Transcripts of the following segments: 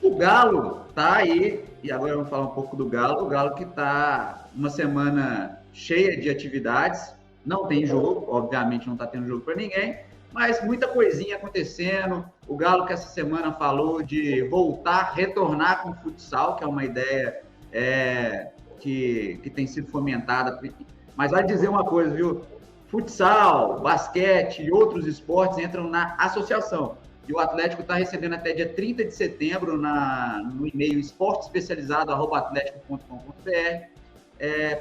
O Galo tá aí, e agora vamos falar um pouco do Galo. O Galo que tá uma semana cheia de atividades, não tem jogo, obviamente não tá tendo jogo para ninguém, mas muita coisinha acontecendo. O Galo que essa semana falou de voltar, retornar com o futsal, que é uma ideia que tem sido fomentada. Mas vai dizer uma coisa, viu? Futsal, basquete e outros esportes entram na associação. E o Atlético está recebendo até dia 30 de setembro no e-mail esporteespecializado@atletico.com.br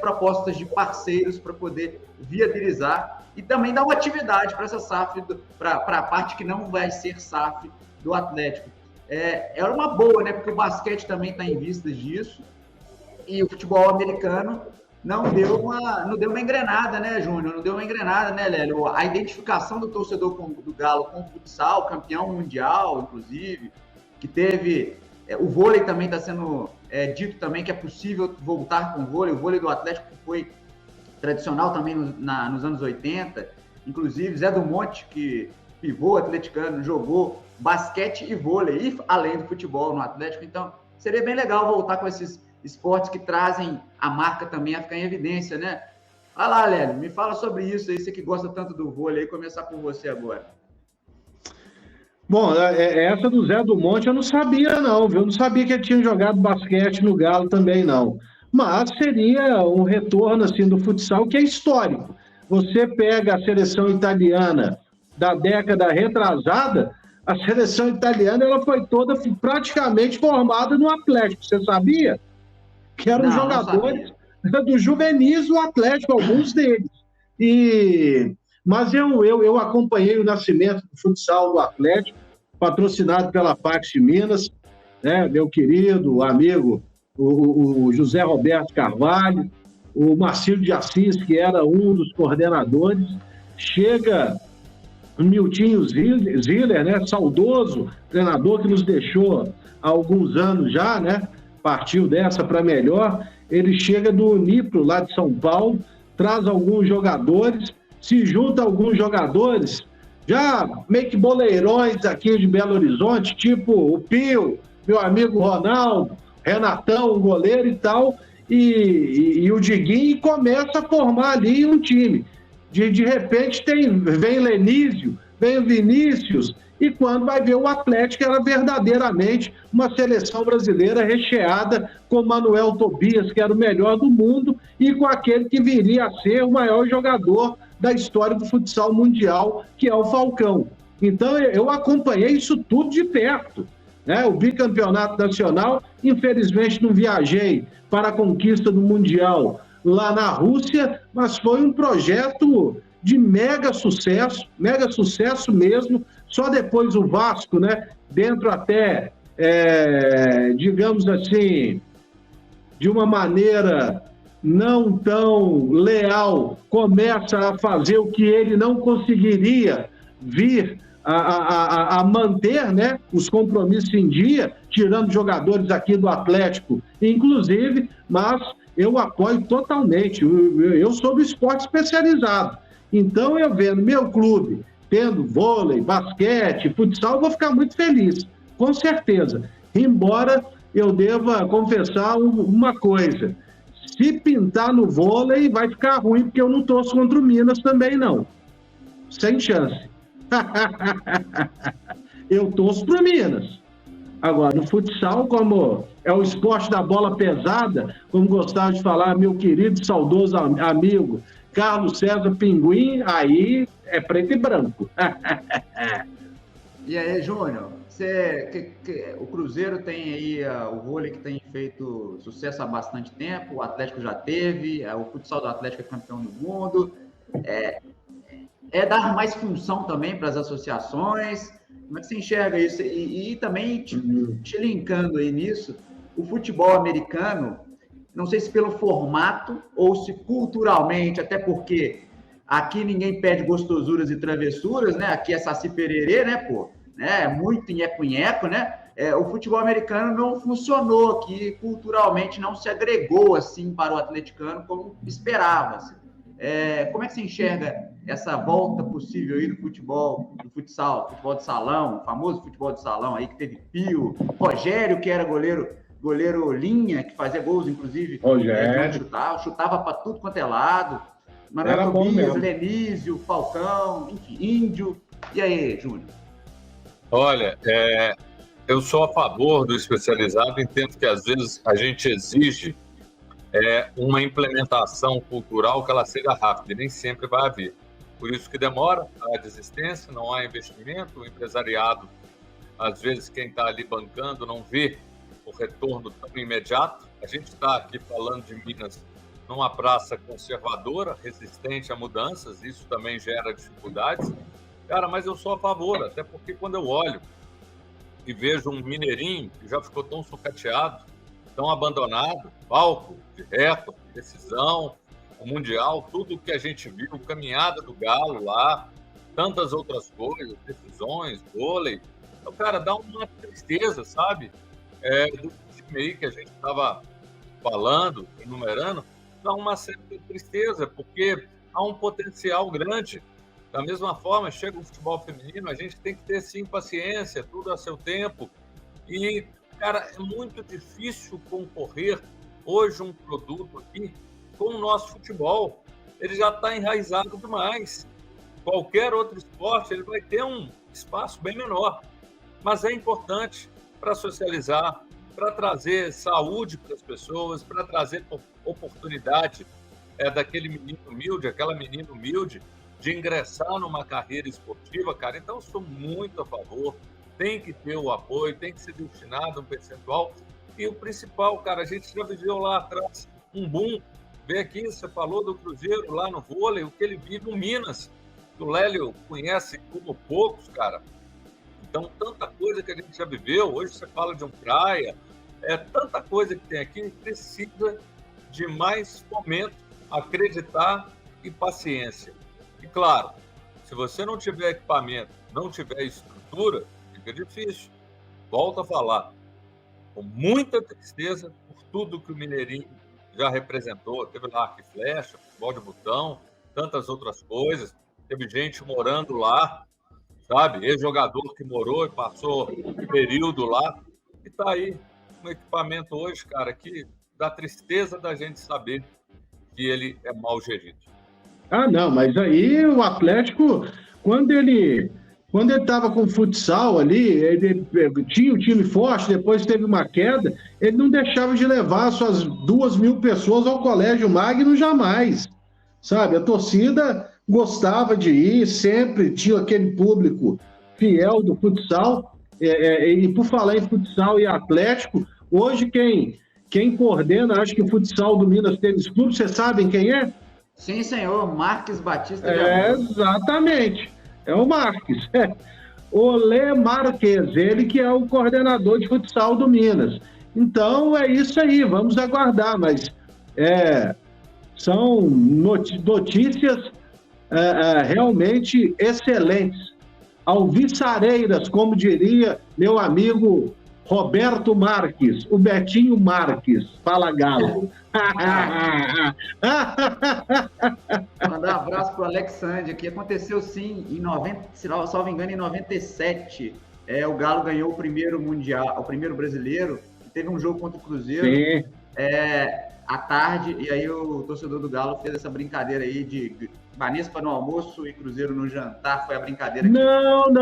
propostas de parceiros para poder viabilizar e também dar uma atividade para essa SAF, para a parte que não vai ser SAF do Atlético. É uma boa, né? Porque o basquete também está em vistas disso e o futebol americano não deu uma engrenada, né, Júnior? Não deu uma engrenada, né, Lélio? A identificação do torcedor do Galo com o futsal, campeão mundial, inclusive, que teve... o vôlei também está sendo dito também que é possível voltar com o vôlei do Atlético, que foi tradicional também nos anos 80, inclusive Zé do Monte, que pivô atleticano, jogou basquete e vôlei, e além do futebol no Atlético. Então, seria bem legal voltar com esses esportes que trazem a marca também a ficar em evidência, né? Olha lá, Lélio, me fala sobre isso aí, você que gosta tanto do vôlei, começar por você agora. Bom, essa do Zé do Monte eu não sabia não, viu? Eu não sabia que ele tinha jogado basquete no Galo também não. Mas seria um retorno assim do futsal que é histórico. Você pega a seleção italiana da década retrasada, a seleção italiana ela foi toda praticamente formada no Atlético, você sabia? Que eram jogadores do juvenis do Atlético, alguns deles. Mas eu acompanhei o nascimento do futsal do Atlético, patrocinado pela Pax Minas, né? Meu querido amigo, o José Roberto Carvalho, o Marcílio de Assis, que era um dos coordenadores, chega o Miltinho Ziller, né? Saudoso treinador que nos deixou há alguns anos já, né? Partiu dessa para melhor, ele chega do Unipro, lá de São Paulo, traz alguns jogadores, se junta a alguns jogadores, já meio que boleirões aqui de Belo Horizonte, tipo o Pio, meu amigo Ronaldo, Renatão, o goleiro e tal, e o Diguinho, e começa a formar ali um time. De repente vem Lenísio, vem o Vinícius, e quando vai ver o Atlético era verdadeiramente uma seleção brasileira recheada com Manuel Tobias, que era o melhor do mundo, e com aquele que viria a ser o maior jogador da história do futsal mundial, que é o Falcão. Então eu acompanhei isso tudo de perto, né? O bicampeonato nacional, infelizmente não viajei para a conquista do Mundial lá na Rússia, mas foi um projeto de mega sucesso mesmo. Só depois o Vasco, né, dentro até, digamos assim, de uma maneira não tão leal, começa a fazer o que ele não conseguiria vir a manter, né, os compromissos em dia, tirando jogadores aqui do Atlético, inclusive, mas eu apoio totalmente. Eu sou do esporte especializado. Então, eu vendo meu clube tendo vôlei, basquete, futsal, eu vou ficar muito feliz, com certeza. Embora eu deva confessar uma coisa. Se pintar no vôlei, vai ficar ruim, porque eu não torço contra o Minas também, não. Sem chance. Eu torço pro Minas. Agora, no futsal, como é o esporte da bola pesada, como gostava de falar meu querido e saudoso amigo Carlos César Pinguim, aí é preto e branco. E aí, Júnior, o Cruzeiro tem aí o vôlei que tem feito sucesso há bastante tempo, o Atlético já teve, o futsal do Atlético é campeão do mundo, dar mais função também para as associações. Como é que você enxerga isso? E também te linkando aí nisso, o futebol americano, não sei se pelo formato ou se culturalmente, até porque aqui ninguém pede gostosuras e travessuras, né? Aqui é Saci Pererê, né, pô? É muito nheco-nheco, né? O futebol americano não funcionou aqui, culturalmente não se agregou assim para o atleticano como esperava. Assim. Como é que você enxerga essa volta possível aí do futebol, do futsal, futebol de salão, o famoso futebol de salão aí, que teve Pio, Rogério, que era goleiro linha, que fazia gols, inclusive, Rogério. chutava para tudo quanto é lado. Manuel Tobias, Lenísio, Falcão, enfim, Índio. E aí, Júnior? Olha, eu sou a favor do especializado, entendo que às vezes a gente exige uma implementação cultural que ela seja rápida, e nem sempre vai haver. Por isso que demora a desistência, não há investimento, o empresariado, às vezes quem está ali bancando não vê o retorno tão imediato. A gente está aqui falando de Minas numa praça conservadora, resistente a mudanças, isso também gera dificuldades. Cara, mas eu sou a favor, até porque quando eu olho e vejo um mineirinho que já ficou tão sucateado, tão abandonado, palco de recorde, decisão, o Mundial, tudo que a gente viu, caminhada do Galo lá, tantas outras coisas, decisões, vôlei. Então, cara, dá uma tristeza, sabe? Do time aí que a gente estava falando, enumerando, dá uma certa tristeza, porque há um potencial grande. Da mesma forma, chega o futebol feminino, a gente tem que ter, sim, paciência, tudo a seu tempo. E, cara, é muito difícil concorrer hoje um produto aqui com o nosso futebol. Ele já está enraizado demais. Qualquer outro esporte, ele vai ter um espaço bem menor. Mas é importante para socializar, para trazer saúde para as pessoas, para trazer oportunidade daquele menino humilde, aquela menina humilde, de ingressar numa carreira esportiva, cara. Então, eu sou muito a favor. Tem que ter o apoio, tem que ser destinado um percentual. E o principal, cara, a gente já viveu lá atrás um boom. Vê aqui, você falou do Cruzeiro lá no vôlei, o que ele vive no Minas. O Lélio conhece como poucos, cara. Então, tanta coisa que a gente já viveu. Hoje você fala de um praia. Tanta coisa que tem aqui, precisa de mais fomento, acreditar e paciência. E, claro, se você não tiver equipamento, não tiver estrutura, fica difícil. Volto a falar, com muita tristeza por tudo que o Mineirinho já representou. Teve lá arco e flecha, futebol de botão, tantas outras coisas. Teve gente morando lá, sabe? Ex-jogador que morou e passou um período lá. E tá aí um equipamento hoje, cara, que dá tristeza da gente saber que ele é mal gerido. Ah, não, mas aí o Atlético, quando ele estava com o futsal ali, ele tinha um time forte, depois teve uma queda, ele não deixava de levar suas 2.000 pessoas ao Colégio Magno jamais, sabe? A torcida gostava de ir, sempre tinha aquele público fiel do futsal, e por falar em futsal e Atlético, hoje quem coordena, acho que o futsal do Minas Tênis Clube, vocês sabem quem é? Sim, senhor, Marques Batista. Exatamente, é o Marques. Olê Marques, ele que é o coordenador de futsal do Minas. Então, é isso aí, vamos aguardar, mas são notícias realmente excelentes. Alviçareiras, como diria meu amigo Roberto Marques, o Betinho Marques. Fala, Galo. Mandar um abraço para o Alexandre, que aconteceu sim, em 90, se não me engano, em 97. O Galo ganhou o primeiro mundial, o primeiro brasileiro, teve um jogo contra o Cruzeiro. Sim. À tarde, e aí o torcedor do Galo fez essa brincadeira aí de Banespa no almoço e Cruzeiro no jantar. Foi a brincadeira que... Não.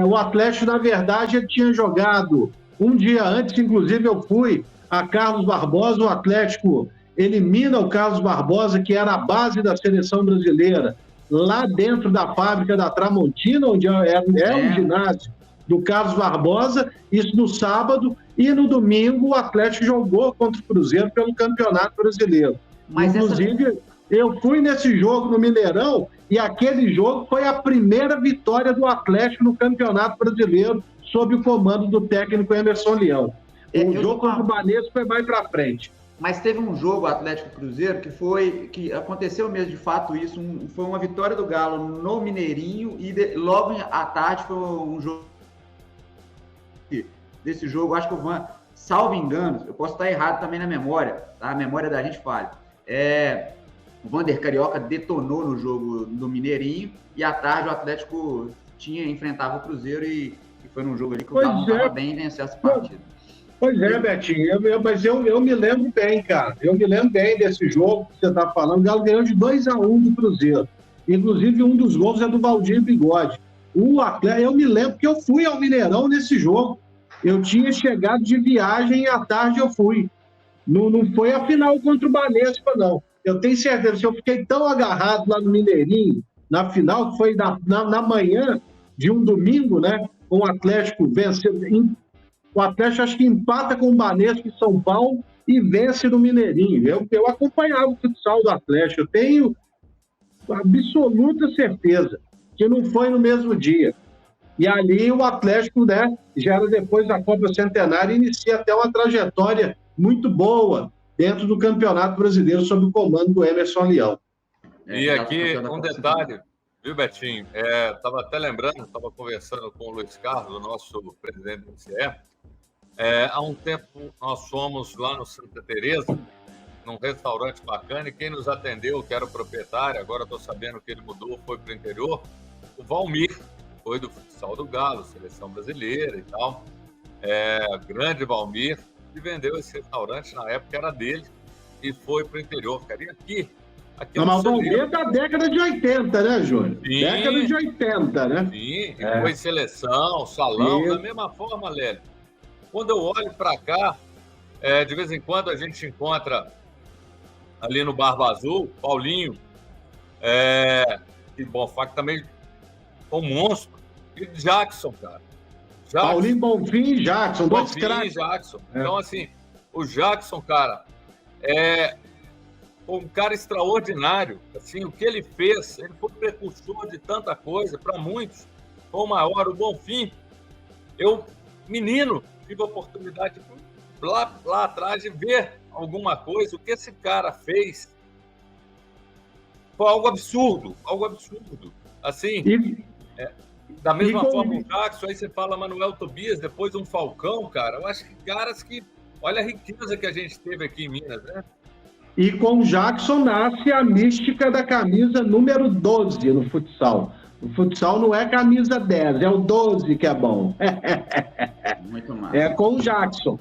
O Atlético, na verdade, ele tinha jogado um dia antes, inclusive eu fui a Carlos Barbosa. O Atlético elimina o Carlos Barbosa, que era a base da seleção brasileira, lá dentro da fábrica da Tramontina, onde o ginásio do Carlos Barbosa, isso no sábado, e no domingo o Atlético jogou contra o Cruzeiro pelo Campeonato Brasileiro. Inclusive, eu fui nesse jogo no Mineirão, e aquele jogo foi a primeira vitória do Atlético no Campeonato Brasileiro, sob o comando do técnico Emerson Leão. O jogo contra o Banespa foi mais para frente. Mas teve um jogo Atlético Cruzeiro que aconteceu mesmo de fato isso, foi uma vitória do Galo no Mineirinho, e logo à tarde foi um jogo desse jogo, acho que o Van, salvo engano, eu posso estar errado também na memória, tá? A memória da gente falha. O Vander Carioca detonou no jogo do Mineirinho e à tarde o Atlético enfrentava o Cruzeiro e foi num jogo ali que o Galo estava bem e venceu essa partida. Pois é, Betinho, mas eu me lembro bem, cara. Eu me lembro bem desse jogo que você está falando. O Galo ganhou de 2-1 do Cruzeiro. Inclusive, um dos gols é do Valdir Bigode. O Atlético, eu me lembro que eu fui ao Mineirão nesse jogo. Eu tinha chegado de viagem e à tarde eu fui. Não foi a final contra o Banespa, não. Eu tenho certeza que eu fiquei tão agarrado lá no Mineirinho, na final, que foi na manhã de um domingo, né? Com o Atlético vencendo. O Atlético acho que empata com o Banespa em São Paulo e vence no Mineirinho. Eu acompanhava o futsal do Atlético. Eu tenho absoluta certeza que não foi no mesmo dia. E ali o Atlético, né, já era depois da Copa Centenária, inicia até uma trajetória muito boa dentro do Campeonato Brasileiro sob o comando do Emerson Leão. E aqui um detalhe, viu, Betinho? Estava até lembrando, estava conversando com o Luiz Carlos, o nosso presidente do CE. Há um tempo nós fomos lá no Santa Teresa, num restaurante bacana, e quem nos atendeu, que era o proprietário, agora estou sabendo que ele mudou, foi para o interior, o Valmir, foi do futsal do Galo, seleção brasileira e tal, grande Valmir, e vendeu esse restaurante, na época era dele, e foi para o interior, ficaria aqui. Mas o Valmir é da década de 80, né, Júnior? Sim, década de 80, né? Sim, foi seleção, salão, da mesma forma, Lélio. Quando eu olho para cá, de vez em quando a gente encontra ali no Barba Azul, Paulinho, e Bonfá, que também foi um monstro, e Jackson, cara. Paulinho, Bonfim e Jackson, dois craques. Jackson. Então, assim, o Jackson, cara, foi um cara extraordinário. Assim, o que ele fez, ele foi precursor de tanta coisa, para muitos, foi o maior. O Bonfim, menino, tive a oportunidade lá atrás de ver alguma coisa. O que esse cara fez foi algo absurdo. Assim, da mesma forma o Jackson, aí você fala Manuel Tobias, depois um Falcão, cara. Eu acho que caras que... Olha a riqueza que a gente teve aqui em Minas, né? E com o Jackson nasce a mística da camisa número 12 no futsal. O futsal não é camisa 10, é o 12 que é bom. Muito massa. É com o Jackson.